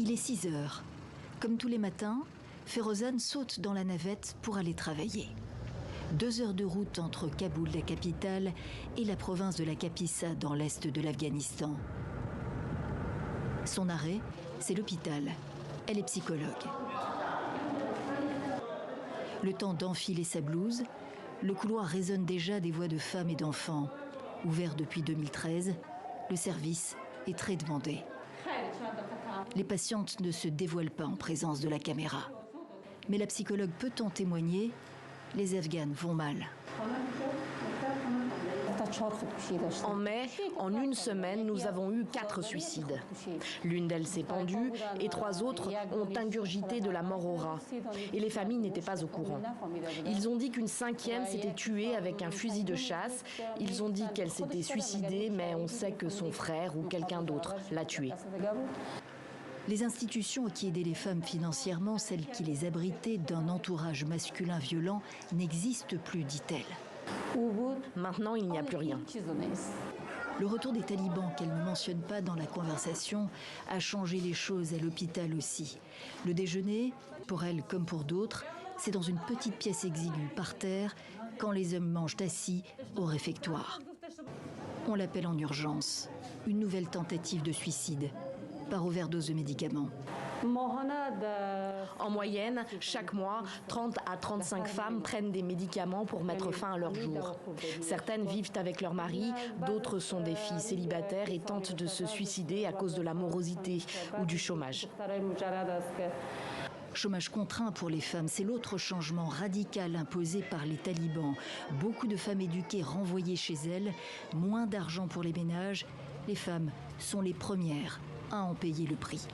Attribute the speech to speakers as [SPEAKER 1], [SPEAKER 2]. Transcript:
[SPEAKER 1] Il est 6 heures. Comme tous les matins, Ferozan saute dans la navette pour aller travailler. 2 heures de route entre Kaboul, la capitale, et la province de la Kapisa dans l'est de l'Afghanistan. Son arrêt, c'est l'hôpital. Elle est psychologue. Le temps d'enfiler sa blouse, le couloir résonne déjà des voix de femmes et d'enfants. Ouvert depuis 2013, le service est très demandé. Les patientes ne se dévoilent pas en présence de la caméra. Mais la psychologue peut en témoigner, les Afghanes vont mal.
[SPEAKER 2] En mai, en une semaine, nous avons eu 4 suicides. L'une d'elles s'est pendue et 3 autres ont ingurgité de la mort au rat. Et les familles n'étaient pas au courant. Ils ont dit qu'une 5e s'était tuée avec un fusil de chasse. Ils ont dit qu'elle s'était suicidée, mais on sait que son frère ou quelqu'un d'autre l'a tuée.
[SPEAKER 1] Les institutions qui aidaient les femmes financièrement, celles qui les abritaient d'un entourage masculin violent, n'existent plus, dit-elle.
[SPEAKER 2] Maintenant, il n'y a plus rien.
[SPEAKER 1] Le retour des talibans, qu'elle ne mentionne pas dans la conversation, a changé les choses à l'hôpital aussi. Le déjeuner, pour elle comme pour d'autres, c'est dans une petite pièce exiguë par terre, quand les hommes mangent assis au réfectoire. On l'appelle en urgence. Une nouvelle tentative de suicide par overdose de médicaments.
[SPEAKER 2] En moyenne, chaque mois, 30 à 35 femmes prennent des médicaments pour mettre fin à leur jour. Certaines vivent avec leur mari, d'autres sont des filles célibataires et tentent de se suicider à cause de la morosité ou du chômage.
[SPEAKER 1] Chômage contraint pour les femmes, c'est l'autre changement radical imposé par les talibans. Beaucoup de femmes éduquées renvoyées chez elles, moins d'argent pour les ménages. Les femmes sont les premières à en payer le prix.